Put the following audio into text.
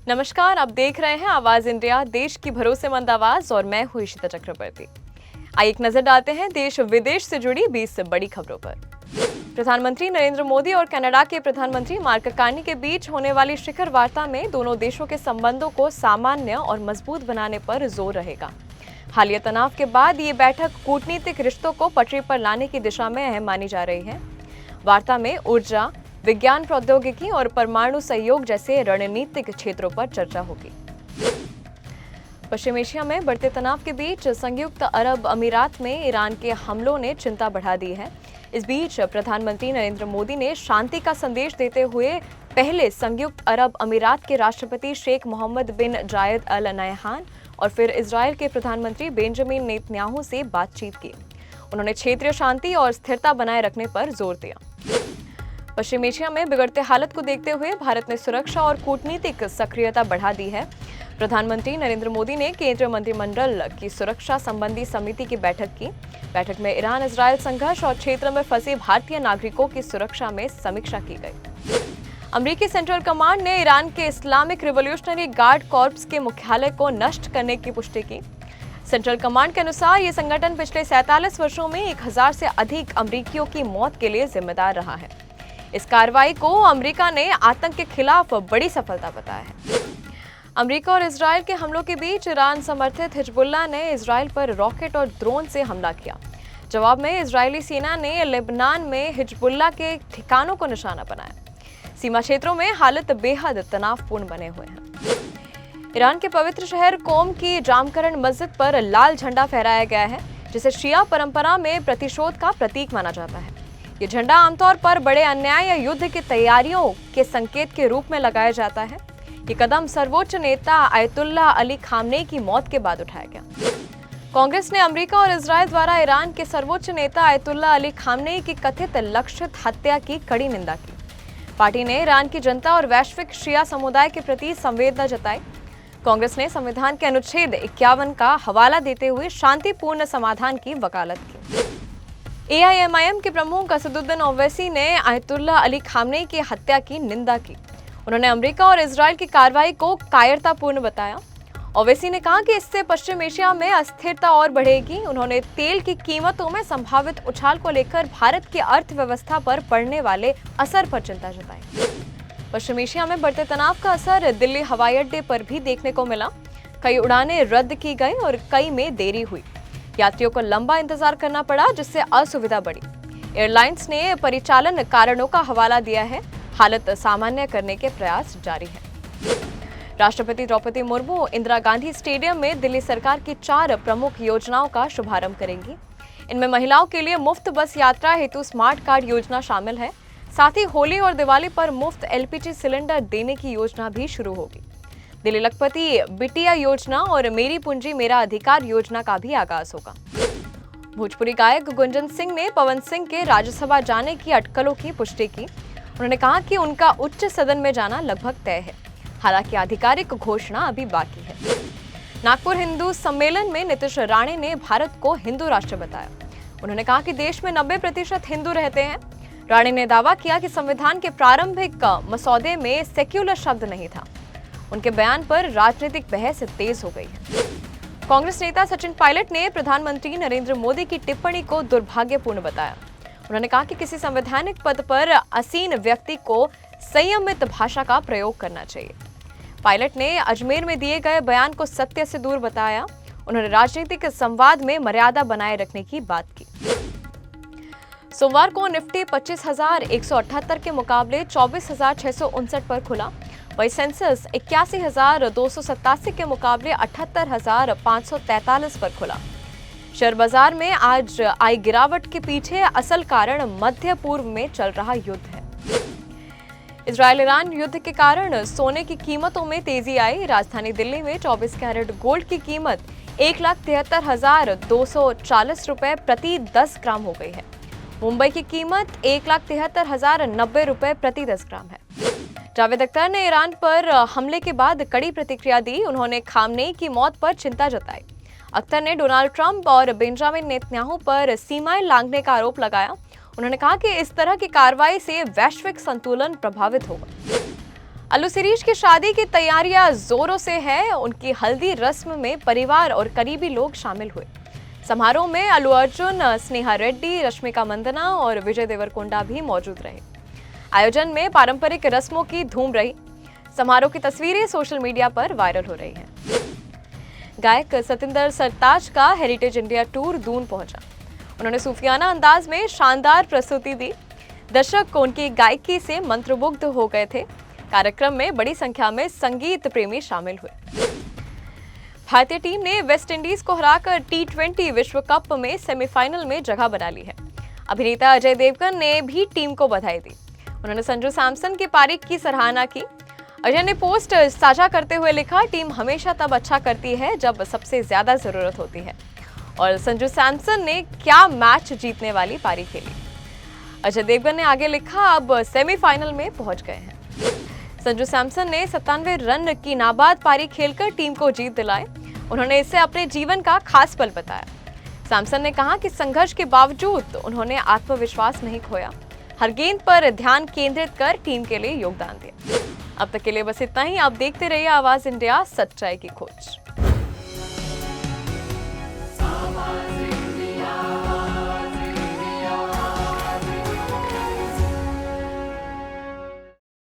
नमस्कार, आप देख रहे हैं आवाज इंडिया, देश की भरोसेमंद आवाज और मैं हूं इशिता चक्रवर्ती। आइए एक नजर डालते हैं देश विदेश से जुड़ी 20 से बड़ी खबरों पर। प्रधानमंत्री नरेंद्र मोदी और कनाडा के प्रधानमंत्री मार्क कार्नी के बीच होने वाली शिखर वार्ता में दोनों देशों के संबंधों को सामान्य और मजबूत बनाने पर जोर रहेगा। हालिया तनाव के बाद ये बैठक कूटनीतिक रिश्तों को पटरी पर लाने की दिशा में अहम मानी जा रही है। वार्ता में ऊर्जा, विज्ञान, प्रौद्योगिकी और परमाणु सहयोग जैसे रणनीतिक क्षेत्रों पर चर्चा होगी। पश्चिम एशिया में बढ़ते तनाव के बीच संयुक्त अरब अमीरात में ईरान के हमलों ने चिंता बढ़ा दी है। इस बीच प्रधानमंत्री नरेंद्र मोदी ने शांति का संदेश देते हुए पहले संयुक्त अरब अमीरात के राष्ट्रपति शेख मोहम्मद बिन जायद अल नहयान और फिर इजरायल के प्रधानमंत्री बेंजामिन नेतन्याहू से बातचीत की। उन्होंने क्षेत्रीय शांति और स्थिरता बनाए रखने पर जोर दिया। पश्चिम एशिया में बिगड़ते हालत को देखते हुए भारत ने सुरक्षा और कूटनीतिक सक्रियता बढ़ा दी है। प्रधानमंत्री नरेंद्र मोदी ने केंद्रीय मंत्रिमंडल की सुरक्षा संबंधी समिति की बैठक की। बैठक में ईरान इजरायल संघर्ष और क्षेत्र में फंसे भारतीय नागरिकों की सुरक्षा में समीक्षा की गई। अमेरिकी सेंट्रल कमांड ने ईरान के इस्लामिक रिवॉल्यूशनरी गार्ड कॉर्प्स के मुख्यालय को नष्ट करने की पुष्टि की। सेंट्रल कमांड के अनुसार ये संगठन पिछले 47 वर्षों में 1000 से अधिक अमेरिकियों की मौत के लिए जिम्मेदार रहा है। इस कार्रवाई को अमेरिका ने आतंक के खिलाफ बड़ी सफलता बताया है। अमेरिका और इजरायल के हमलों के बीच ईरान समर्थित हिजबुल्लाह ने इजरायल पर रॉकेट और ड्रोन से हमला किया। जवाब में इजरायली सेना ने लेबनान में हिजबुल्लाह के ठिकानों को निशाना बनाया। सीमा क्षेत्रों में हालत बेहद तनावपूर्ण बने हुए हैं। ईरान के पवित्र शहर कोम की जामकरण मस्जिद पर लाल झंडा फहराया गया है, जिसे शिया परंपरा में प्रतिशोध का प्रतीक माना जाता है। ये झंडा आमतौर पर बड़े अन्याय या युद्ध की तैयारियों के संकेत के रूप में लगाया जाता है। ये कदम सर्वोच्च नेता आयतुल्लाह अली खामनेई की मौत के बाद उठाया गया। कांग्रेस ने अमेरिका और इजरायल द्वारा ईरान के सर्वोच्च नेता आयतुल्लाह अली खामनेई की कथित लक्षित हत्या की कड़ी निंदा की। पार्टी ने ईरान की जनता और वैश्विक शिया समुदाय के प्रति संवेदना जताई। कांग्रेस ने संविधान के अनुच्छेद 51 का हवाला देते हुए शांतिपूर्ण समाधान की वकालत की। AIMIM के प्रमुख असदुद्दीन ओवैसी ने आयतुल्लाह अली खामनेई की हत्या की निंदा की। उन्होंने अमेरिका और इजरायल की कार्रवाई को कायरतापूर्ण बताया। ओवैसी ने कहा कि इससे पश्चिम एशिया में अस्थिरता और बढ़ेगी। उन्होंने तेल की कीमतों में संभावित उछाल को लेकर भारत की अर्थव्यवस्था पर पड़ने वाले असर पर चिंता जताई। पश्चिम एशिया में बढ़ते तनाव का असर दिल्ली हवाई अड्डे पर भी देखने को मिला। कई उड़ानें रद्द की गई और कई में देरी हुई। यात्रियों को लंबा इंतजार करना पड़ा, जिससे असुविधा बढ़ी। एयरलाइंस ने परिचालन कारणों का हवाला दिया है। हालत सामान्य करने के प्रयास जारी है। राष्ट्रपति द्रौपदी मुर्मू इंदिरा गांधी स्टेडियम में दिल्ली सरकार की 4 प्रमुख योजनाओं का शुभारंभ करेंगी। इनमें महिलाओं के लिए मुफ्त बस यात्रा हेतु स्मार्ट कार्ड योजना शामिल है। साथ ही होली और दिवाली पर मुफ्त LPG सिलेंडर देने की योजना भी शुरू होगी। दिल्ली लखपति बिटिया योजना और मेरी पूंजी मेरा अधिकार योजना का भी आगाज होगा। भोजपुरी गायक गुंजन सिंह ने पवन सिंह के राज्यसभा जाने की अटकलों की पुष्टि की। उन्होंने कहा कि उनका उच्च सदन में जाना लगभग तय है। हालांकि आधिकारिक घोषणा अभी बाकी है। नागपुर हिंदू सम्मेलन में नीतीश राणे ने भारत को हिंदू राष्ट्र बताया। उन्होंने कहा कि देश में 90% हिंदू रहते हैं। राणे ने दावा किया कि संविधान के प्रारंभिक मसौदे में सेक्युलर शब्द नहीं था। उनके बयान पर राजनीतिक बहस तेज हो गई है। कांग्रेस नेता सचिन पायलट ने प्रधानमंत्री नरेंद्र मोदी की टिप्पणी को दुर्भाग्यपूर्ण बताया। उन्होंने कहा कि किसी संवैधानिक पद पर आसीन व्यक्ति को संयमित भाषा का प्रयोग करना चाहिए। पायलट ने अजमेर में दिए गए बयान को सत्य से दूर बताया। उन्होंने राजनीतिक संवाद में मर्यादा बनाए रखने की बात की। सोमवार को निफ्टी 25,178 के मुकाबले 24,659 पर खुला। वही सेंसेक्स 81,287 के मुकाबले 78,543 पर खुला। शेयर बाजार में आज आई गिरावट के पीछे असल कारण मध्य पूर्व में चल रहा युद्ध है। इजरायल ईरान युद्ध के कारण सोने की कीमतों में तेजी आई। राजधानी दिल्ली में 24 कैरेट गोल्ड की कीमत 1,73,240 रुपए प्रति 10 ग्राम हो गई है। मुंबई की कीमत 1,73,090 रुपए प्रति 10 ग्राम है। जावेद अख्तर ने ईरान पर हमले के बाद कड़ी प्रतिक्रिया दी। उन्होंने खामनेई की मौत पर चिंता जताई। अख्तर ने डोनाल्ड ट्रंप और बेंजामिन नेतन्याहू पर सीमाएं लांघने का आरोप लगाया। उन्होंने कहा कि इस तरह की कार्रवाई से वैश्विक संतुलन प्रभावित होगा। अल्लू शिरीष की शादी की तैयारियां जोरों से है। उनकी हल्दी रस्म में परिवार और करीबी लोग शामिल हुए। समारोह में अल्लू अर्जुन, स्नेहा रेड्डी, रश्मिका मंदना और विजय देवरकोंडा भी मौजूद रहे। आयोजन में पारंपरिक रस्मों की धूम रही। समारोह की तस्वीरें सोशल मीडिया पर वायरल हो रही हैं। गायक सतिंदर सरताज का हेरिटेज इंडिया टूर दून पहुंचा। उन्होंने सूफियाना अंदाज में शानदार प्रस्तुति दी। दर्शक उनकी गायकी से मंत्रमुग्ध हो गए थे। कार्यक्रम में बड़ी संख्या में संगीत प्रेमी शामिल हुए। भारतीय टीम ने वेस्ट इंडीज को हराकर T20 विश्व कप में सेमीफाइनल में जगह बना ली है। अभिनेता अजय देवगन ने भी टीम को बधाई दी। उन्होंने संजू सैमसन की पारी की सराहना की। अजय ने पोस्ट साझा करते हुए लिखा, टीम हमेशा तब अच्छा करती है जब सबसे ज्यादा जरूरत होती है। और संजू सैमसन ने क्या मैच जीतने वाली पारी खेली। अजय देवगन ने आगे लिखा, अब सेमीफाइनल में पहुंच गए हैं। संजू सैमसन ने 97 रन की नाबाद पारी खेलकर टीम को जीत दिलाई। उन्होंने इसे अपने जीवन का खास पल बताया। सैमसन ने कहा कि संघर्ष के बावजूद उन्होंने आत्मविश्वास नहीं खोया। हर गेंद पर ध्यान केंद्रित कर टीम के लिए योगदान दिया। अब तक के लिए बस इतना ही। आप देखते रहिए आवाज इंडिया, सच्चाई की खोज।